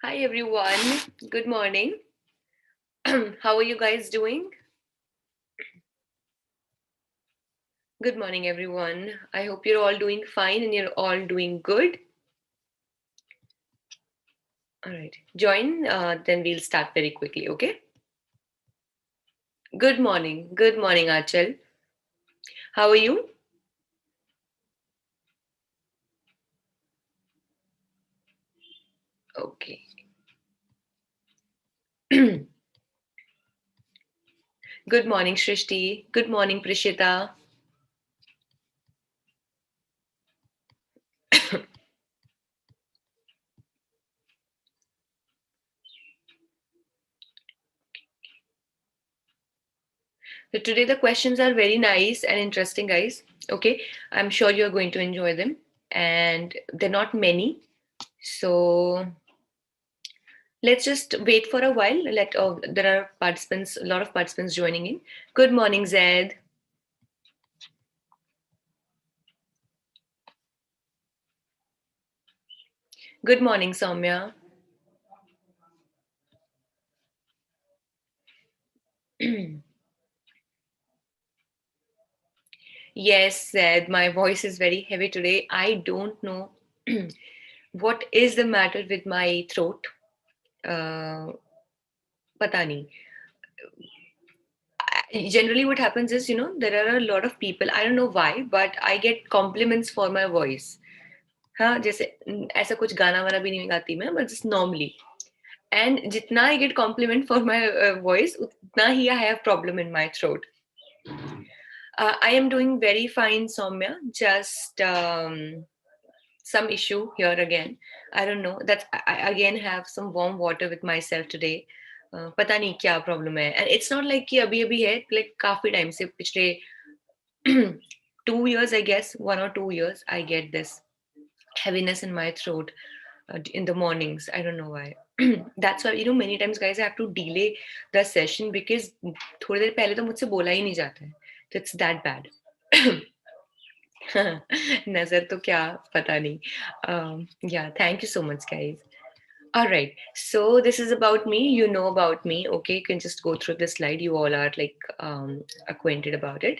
Hi everyone. Good morning. How are you guys doing? Good morning, everyone. I hope you're all doing fine and you're all doing good. All right. Join, then we'll start very quickly, okay? Good morning. Good morning, Achal. How are you? Okay. Good morning, Shrishti. Good morning, Prishita. So today the questions are very nice and interesting, guys. Okay. I'm sure you're going to enjoy them. And they're not many. So let's just wait for a while. There are participants, a lot of participants joining in. Good morning, Zed. Good morning, Soumya. Yes, Zed, my voice is very heavy today. I don't know what is the matter with my throat. Uh, Pata nahi. Generally, what happens is, there are a lot of people, I don't know why, but I get compliments for my voice. हाँ जैसे ऐसा कुछ गाना वाना भी नहीं गाती मैं, but just normally. And jitna I get compliment for my voice, utna hi I have problem in my throat. I am doing very fine, Soumya. Just some issue here again. I don't know. That I again have some warm water with myself today. पता नहीं क्या problem है. And it's not like कि अभी अभी है. Like काफी time से पिछले 2 years, I guess, 1 or 2 years, I get this heaviness in my throat in the mornings. I don't know why. That's why, many times, guys, I have to delay the session because थोड़ी देर पहले तो मुझसे बोला ही नहीं जाता है. So it's that bad. नजर तो क्या पता नहीं. Yeah, thank you so much, guys. All right. So this is about me. You know about me. Okay, you can just go through this slide. You all are like acquainted about it.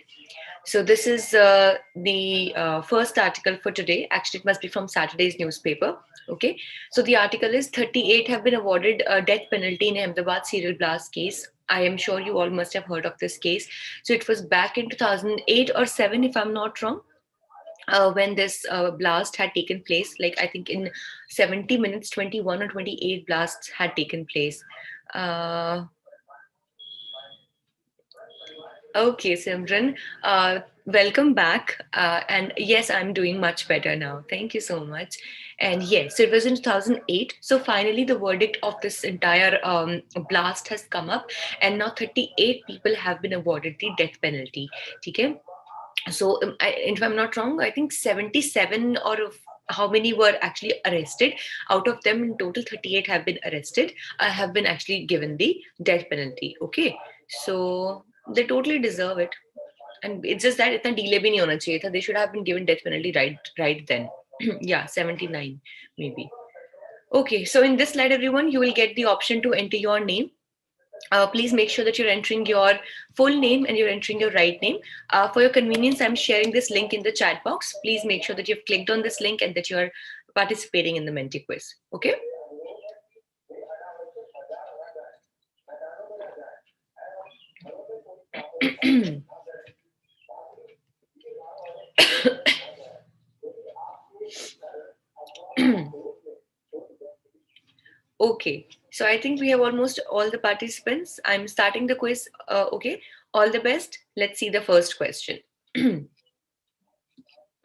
So this is the first article for today. Actually, it must be from Saturday's newspaper. Okay. So the article is 38 have been awarded a death penalty in Ahmedabad serial blast case. I am sure you all must have heard of this case. So it was back in 2008 or 7, if I'm not wrong, when this blast had taken place. Like I think in 70 minutes, 21 or 28 blasts had taken place. Uh, Okay, Simran, welcome back. And yes, I'm doing much better now. Thank you so much. And yes, so it was in 2008. So finally, the verdict of this entire blast has come up, and now 38 people have been awarded the death penalty. Okay? So, if I'm not wrong, I think 77 or how many were actually arrested. Out of them, in total, 38 have been arrested, have been actually given the death penalty. Okay, so they totally deserve it, and it's just that itna delay bhi nahi hona chahiye tha. They should have been given death penalty right then. Yeah, 79 maybe. Okay, so in this slide, everyone, you will get the option to enter your name. Please make sure that you're entering your full name and you're entering your right name. For your convenience, I'm sharing this link in the chat box. Please make sure that you've clicked on this link and that you're participating in the Menti quiz. Okay? Okay, so I think we have almost all the participants. I'm starting the quiz. Okay, all the best. Let's see the first question.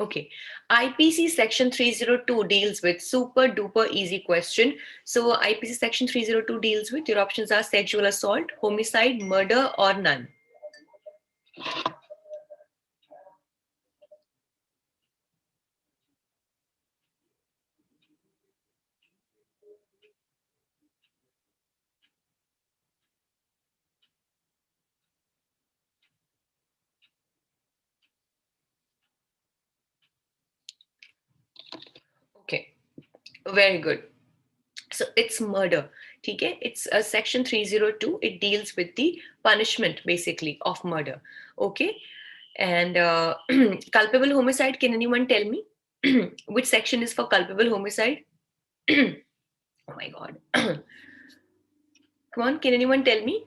Okay, IPC section 302 deals with super duper easy question. So IPC section 302 deals with, your options are sexual assault, homicide, murder, or none. Okay, very good. So it's murder. Okay, it's a section 302. It deals with the punishment basically of murder. Okay, and culpable homicide, can anyone tell me which section is for culpable homicide? Oh my god. Come on, can anyone tell me?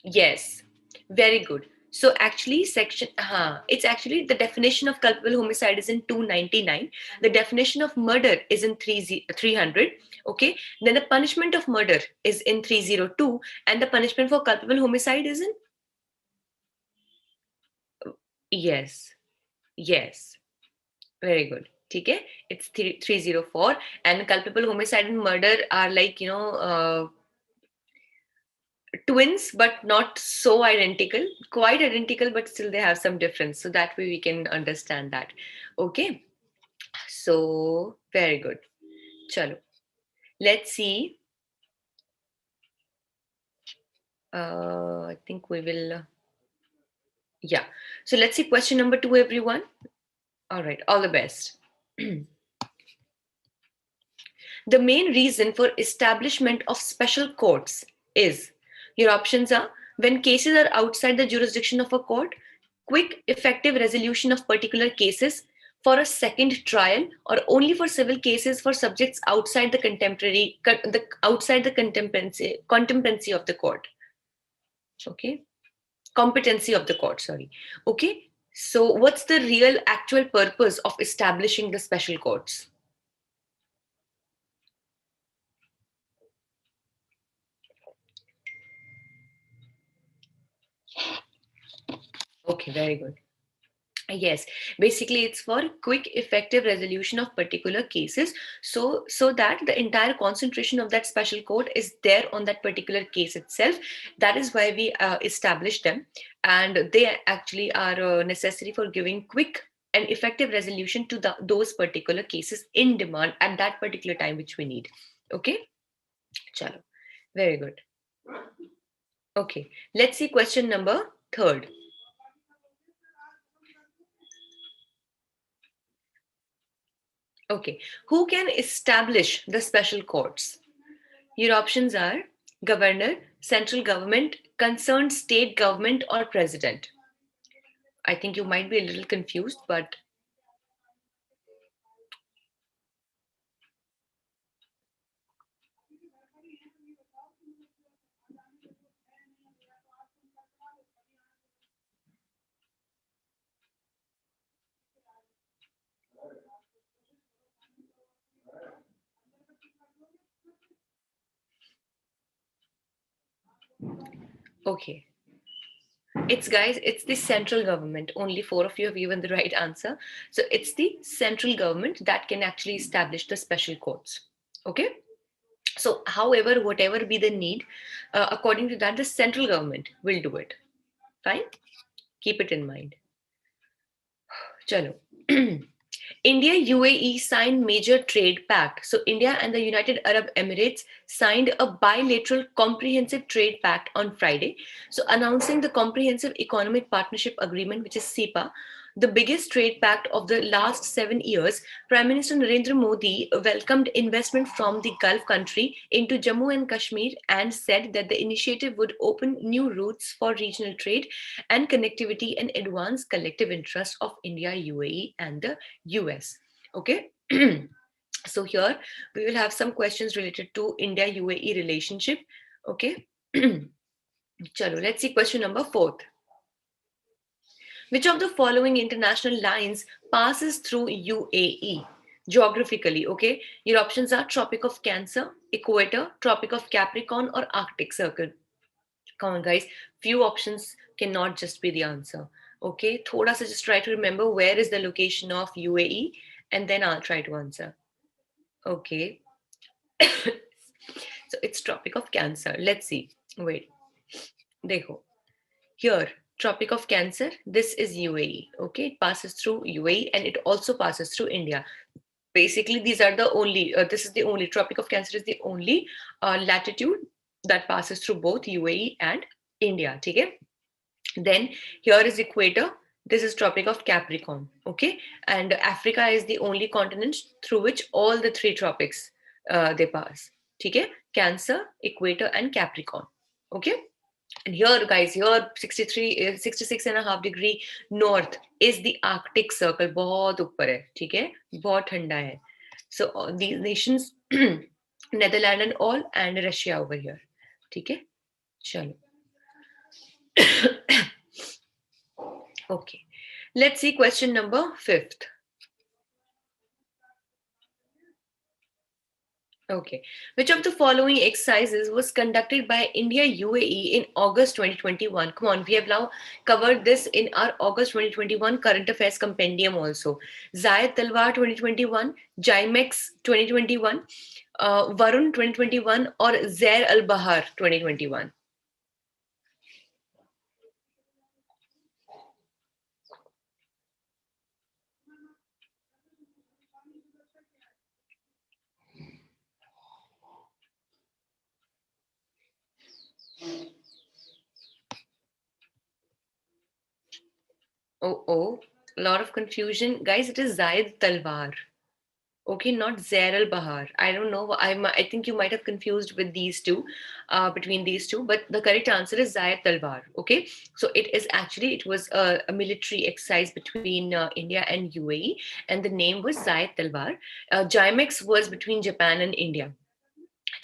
Yes, very good. So actually, it's actually the definition of culpable homicide is in 299. The definition of murder is in 300. Okay, then the punishment of murder is in 302, and the punishment for culpable homicide is in, yes, yes, very good. Okay, it's 304, and culpable homicide and murder are like, twins, but not so identical, quite identical, but still they have some difference. So that way we can understand that. Okay. So very good. Chalo. Let's see. I think we will. Yeah. So let's see question number 2, everyone. All right. All the best. The main reason for establishment of special courts is, your options are, when cases are outside the jurisdiction of a court, quick, effective resolution of particular cases, for a second trial, or only for civil cases for subjects outside the outside the contemplacy of the court. Okay, competency of the court. Sorry. Okay. So, what's the real actual purpose of establishing the special courts? Okay, very good. Yes, basically it's for quick, effective resolution of particular cases. So that the entire concentration of that special court is there on that particular case itself. That is why we established them, and they actually are necessary for giving quick and effective resolution to those particular cases in demand at that particular time which we need. Okay, chalo, very good. Okay, let's see question number 3rd. Okay, who can establish the special courts? Your options are governor, central government, concerned state government, or president. I think you might be a little confused, but okay. It's the central government. Only 4 of you have given the right answer. So it's the central government that can actually establish the special courts. Okay. So, however, whatever be the need, according to that, the central government will do it. Fine. Keep it in mind. Chalo. India UAE signed major trade pact. So India and the United Arab Emirates signed a bilateral comprehensive trade pact on Friday. So announcing the comprehensive economic partnership agreement, which is CEPA, the biggest trade pact of the last 7 years. Prime Minister Narendra Modi welcomed investment from the Gulf country into Jammu and Kashmir and said that the initiative would open new routes for regional trade and connectivity and advance collective interest of India, UAE, and the US. Okay. So here we will have some questions related to India UAE relationship. Okay. Chalo, let's see question number 4. Which of the following international lines passes through UAE? Geographically, okay? Your options are Tropic of Cancer, Equator, Tropic of Capricorn, or Arctic Circle. Come on, guys. Few options cannot just be the answer. Okay? Thoda sa just try to remember where is the location of UAE, and then I'll try to answer. Okay. So it's Tropic of Cancer. Let's see. Wait. Dekho. Here, Tropic of Cancer, this is UAE. Okay, it passes through UAE and it also passes through India. Basically, these are the only, this is the only, Tropic of Cancer is the only latitude that passes through both UAE and India. Okay? Then here is Equator. This is Tropic of Capricorn. Okay, and Africa is the only continent through which all the 3 tropics they pass. ठीक है, Cancer, Equator and Capricorn. Okay. And here, guys, here 63, 66 and a half degree north is the Arctic Circle. बहुत ऊपर है, ठीक है, बहुत ठंडा है. So these nations, Netherlands and all, and Russia over here. ठीक है, चलो. Okay, let's see question number 5th. Okay. Which of the following exercises was conducted by India UAE in August 2021? Come on, we have now covered this in our August 2021 current affairs compendium also. Zayed Talwar 2021, Jimex 2021, Varun 2021, or Zair Al Bahar 2021? Oh, a lot of confusion. Guys, it is Zayed Talwar. Okay, not Zair al Bahar. I don't know. I think you might have confused with these two, between these two. But the correct answer is Zayed Talwar. Okay, so it was a military exercise between India and UAE, and the name was Zayed Talwar. Jimex was between Japan and India.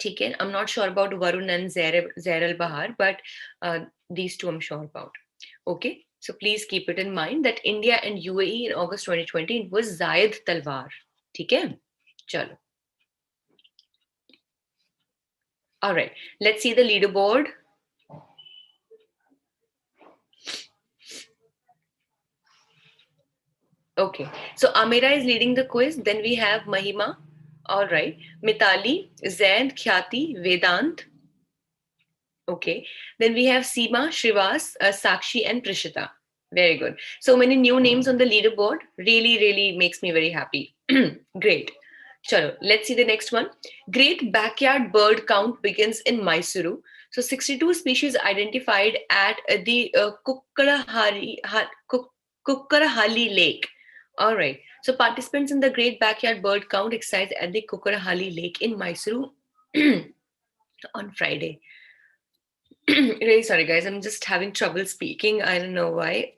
Okay, I'm not sure about Varun and Zair al Bahar, but these two I'm sure about. Okay, so please keep it in mind that India and UAE in August 2020 it was Zayed Talwar. ठीक है, चलो. All right, let's see the leaderboard. Okay, so Amira is leading the quiz. Then we have Mahima. All right, Mitali, Zaid, Khyati, Vedant. Okay, then we have Seema, Shrivas, Sakshi, and Prishita. Very good. So many new names on the leaderboard. Really, really makes me very happy. Great. Chalo, let's see the next one. Great backyard bird count begins in Mysuru. So 62 species identified at the Kukkarahali Lake. All right. So participants in the Great Backyard Bird Count exercise at the Kukkarahali Lake in Mysuru on Friday. Really sorry, guys. I'm just having trouble speaking. I don't know why.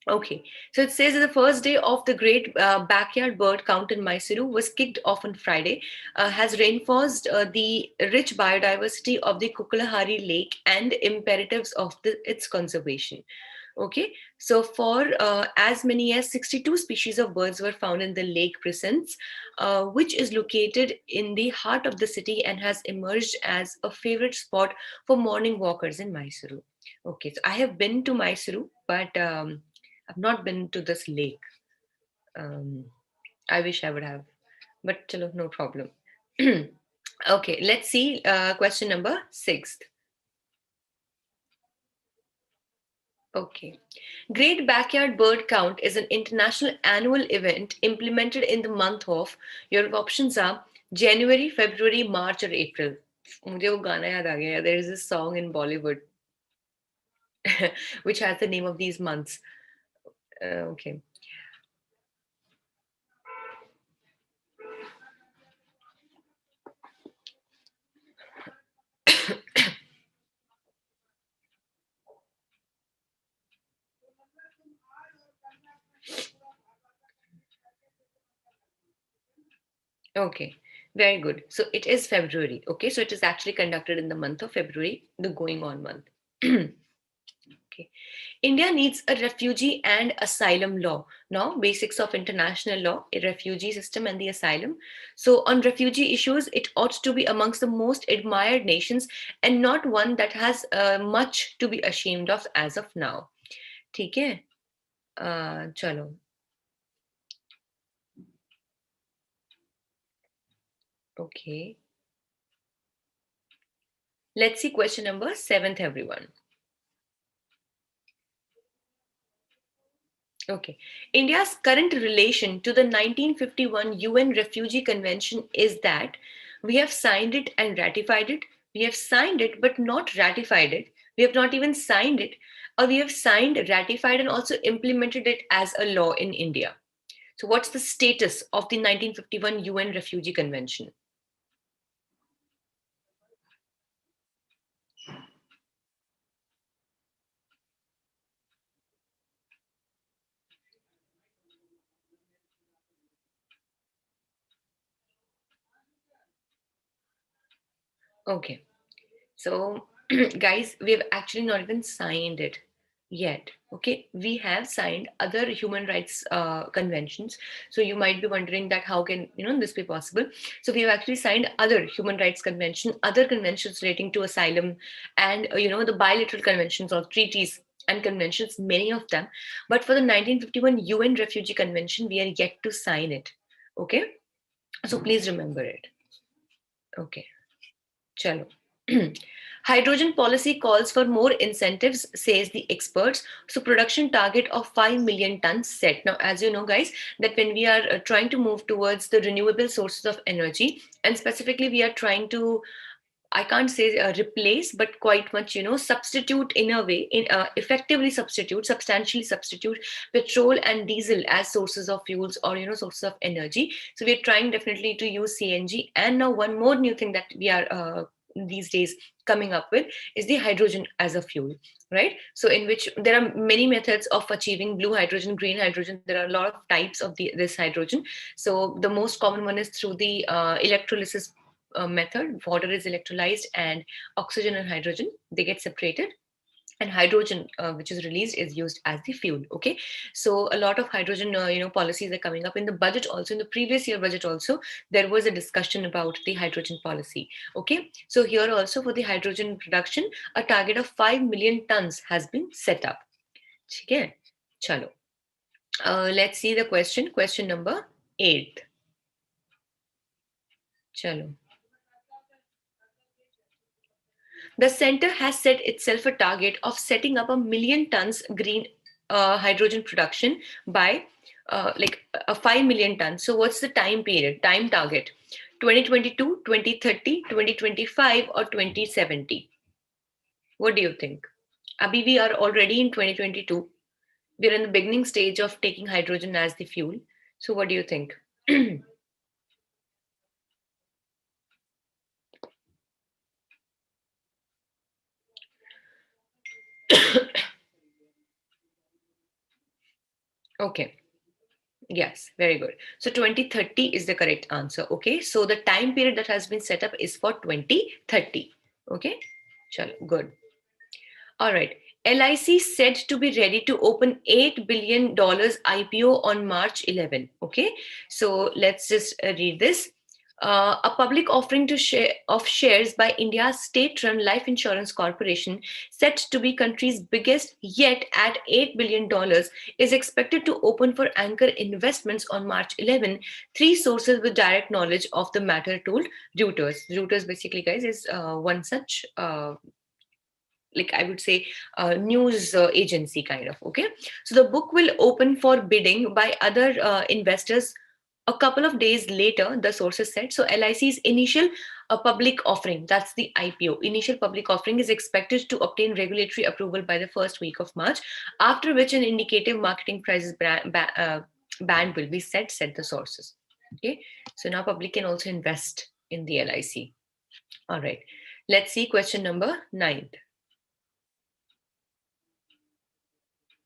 Okay, so it says that the first day of the Great Backyard Bird Count in Mysuru was kicked off on Friday, has reinforced the rich biodiversity of the Kukulahari Lake and imperatives of its conservation. Okay, so for as many as 62 species of birds were found in the lake precincts, which is located in the heart of the city and has emerged as a favorite spot for morning walkers in Mysuru. Okay, so I have been to Mysuru, but I've not been to this lake. I wish I would have, but chalo, no problem. Okay, let's see question number 6. Okay. Great Backyard Bird Count is an international annual event implemented in the month of, your options are January, February, March, or April. मुझे वो गाना याद आ गया. There is a song in Bollywood which has the name of these months. Okay. Okay, very good. So it is February. Okay, so it is actually conducted in the month of February, the going on month. Okay. India needs a refugee and asylum law. Now, basics of international law, a refugee system and the asylum. So, on refugee issues, it ought to be amongst the most admired nations and not one that has much to be ashamed of as of now. ठीक है? चलो. Okay. Let's see question number 7th, everyone. Okay. India's current relation to the 1951 UN Refugee Convention is that we have signed it and ratified it. We have signed it but not ratified it. We have not even signed it, or we have signed, ratified, and also implemented it as a law in India. So, what's the status of the 1951 UN Refugee Convention? Okay. So, guys, we have actually not even signed it yet. Okay, we have signed other human rights conventions. So you might be wondering that how can this be possible? So we have actually signed other human rights convention, other conventions relating to asylum, and the bilateral conventions or treaties and conventions, many of them. But for the 1951 UN Refugee Convention, we are yet to sign it. Okay, so please remember it. Okay. Chalo. Hydrogen policy calls for more incentives, says the experts. So production target of 5 million tons set. Now, as you know, guys, that when we are trying to move towards the renewable sources of energy, and specifically we are trying to, I can't say replace, but quite much, substitute in a way, effectively substitute, substantially substitute petrol and diesel as sources of fuels or, sources of energy. So we're trying definitely to use CNG. And now one more new thing that we are these days coming up with is the hydrogen as a fuel, right? So in which there are many methods of achieving blue hydrogen, green hydrogen. There are a lot of types of this hydrogen. So the most common one is through the electrolysis method. Water is electrolyzed and oxygen and hydrogen, they get separated, and hydrogen which is released is used as the fuel. Okay, so a lot of hydrogen policies are coming up in the budget. Also in the previous year budget also, there was a discussion about the hydrogen policy. Okay, so here also for the hydrogen production, a target of 5 million tons has been set up. Okay, chalo. Let's see the question number 8. Chalo. The center has set itself a target of setting up 1 million tons green hydrogen production by like a 5 million tons. So what's the time period, time target? 2022, 2030, 2025, or 2070? What do you think? Abhi, we are already in 2022. We're in the beginning stage of taking hydrogen as the fuel. So what do you think? Okay. Yes, very good. So 2030 is the correct answer. Okay. So the time period that has been set up is for 2030. Okay. Chalo, good. All right. LIC said to be ready to open $8 billion IPO on March 11. Okay. So let's just read this. A public offering of shares by India's state-run life insurance corporation, set to be country's biggest yet at $8 billion, is expected to open for anchor investments on March 11. Three sources with direct knowledge of the matter told Reuters. Reuters basically, guys, is one such like I would say news agency kind of. Okay, so the book will open for bidding by other investors a couple of days later, the sources said. So LIC's initial public offering, that's the IPO, initial public offering, is expected to obtain regulatory approval by the first week of March, after which an indicative marketing prices band will be set, said the sources. Okay, so now public can also invest in the LIC. All right, let's see question number 9.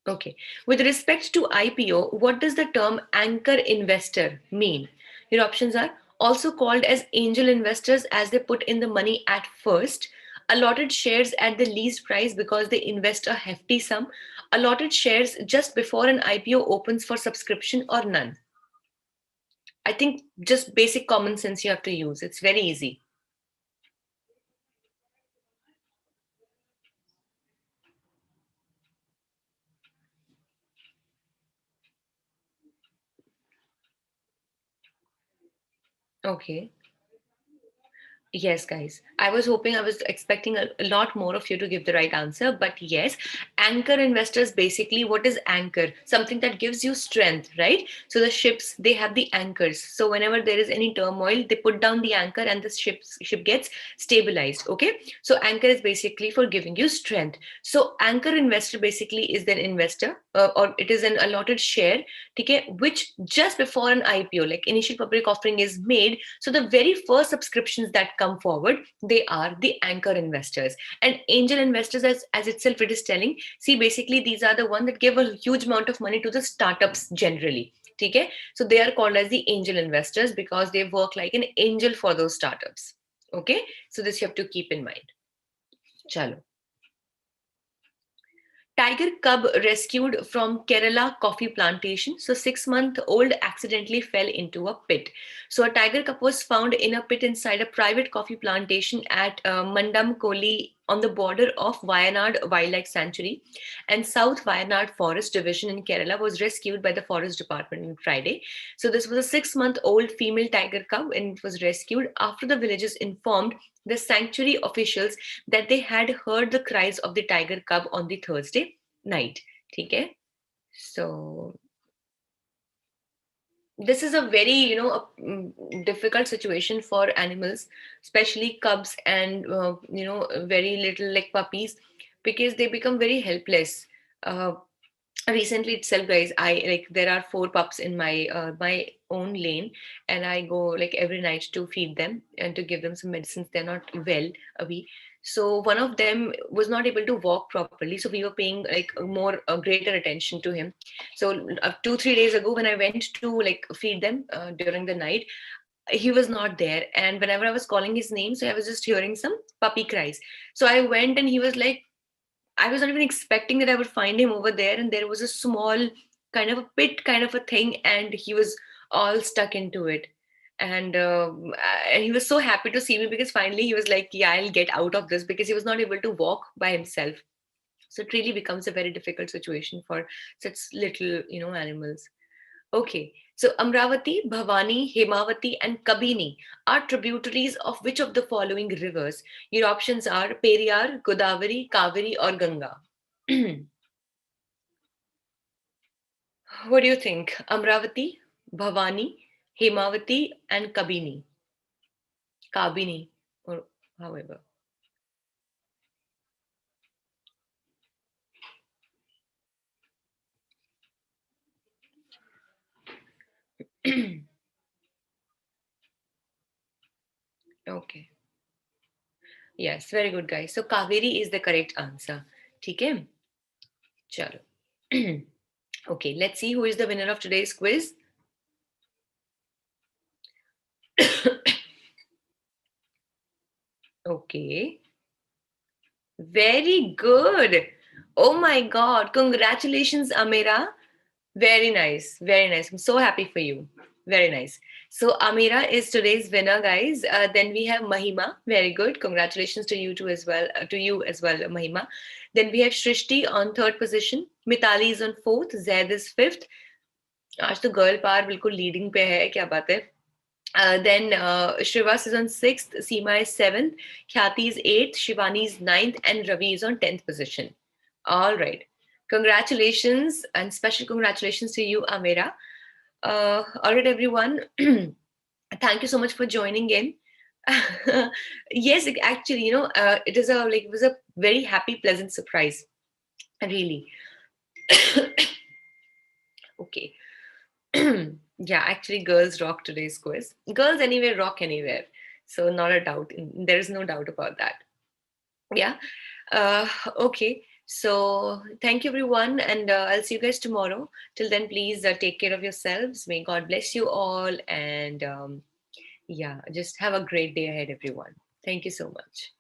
Okay. With respect to IPO, what does the term anchor investor mean? Your options are also called as angel investors, as they put in the money at first, allotted shares at the least price because they invest a hefty sum, allotted shares just before an IPO opens for subscription, or none. I think just basic common sense you have to use. It's very easy. Okay. Yes, guys. I was expecting a lot more of you to give the right answer. But yes, anchor investors, basically, what is anchor? Something that gives you strength, right? So the ships, they have the anchors. So whenever there is any turmoil, they put down the anchor and the ship gets stabilized. Okay. So anchor is basically for giving you strength. So anchor investor basically is an investor, or it is an allotted share, okay, which just before an IPO, like initial public offering, is made. So the very first subscriptions that come forward, they are the anchor investors. And angel investors, as itself it is telling, see, basically these are the ones that give a huge amount of money to the startups generally. Okay, so they are called as the angel investors because they work like an angel for those startups. Okay, so this you have to keep in mind. Chalo. Tiger cub rescued from Kerala coffee plantation. So 6-month-old accidentally fell into a pit. So a tiger cub was found in a pit inside a private coffee plantation at Mandamkoli on the border of Wayanad Wildlife Sanctuary, and South Wayanad Forest Division in Kerala was rescued by the Forest Department on Friday. So this was a 6-month-old female tiger cub, and it was rescued after the villagers informed the sanctuary officials that they had heard the cries of the tiger cub on the Thursday night. Okay, so this is a very difficult situation for animals, especially cubs and very little like puppies, because they become very helpless. uh, Recently itself, guys, I like there are 4 pups in my own lane, and I go like every night to feed them and to give them some medicines. They're not well, we so one of them was not able to walk properly, so we were paying like more greater attention to him. So 2-3 days ago when I went to like feed them during the night, he was not there, and whenever I was calling his name, so I was just hearing some puppy cries. So I went, and he was like, I was not even expecting that I would find him over there, and there was a small kind of a pit kind of a thing, and he was all stuck into it. And he was so happy to see me, because finally he was like, "Yeah, I'll get out of this," because he was not able to walk by himself. So it really becomes a very difficult situation for such little, animals. Okay, so Amravati, Bhavani, Hemavati, and Kabini are tributaries of which of the following rivers? Your options are Periyar, Godavari, Kaveri, or Ganga. What do you think? Amravati, Bhavani, Hemavati, and Kabini. Kabini, or however. Okay. Yes, very good, guys. So Kaveri is the correct answer. Okay? Chalo. Okay, let's see who is the winner of today's quiz. Okay. Very good. Oh my God. Congratulations, Amira. Very nice. Very nice. I'm so happy for you. Very nice. So Amira is today's winner, guys. Then we have Mahima. Very good. Congratulations to you too as well. To you as well, Mahima. Then we have Shrishti on third position. Mitali is on fourth. Zaid is fifth. आज तो girl पार बिल्कुल leading पे है, क्या बात है. Then Shrivas is on sixth, Seema is seventh, Khyati is eighth, Shivani is ninth, and Ravi is on 10th position. All right. Congratulations, and special congratulations to you, Amira. All right, everyone. Thank you so much for joining in. Yes, actually, it was a very happy, pleasant surprise. Really. Okay. Yeah, actually, girls rock today's quiz. Girls anyway rock anywhere. So not a doubt. There is no doubt about that. Yeah. Okay. So thank you, everyone. And I'll see you guys tomorrow. Till then, please take care of yourselves. May God bless you all. And yeah, just have a great day ahead, everyone. Thank you so much.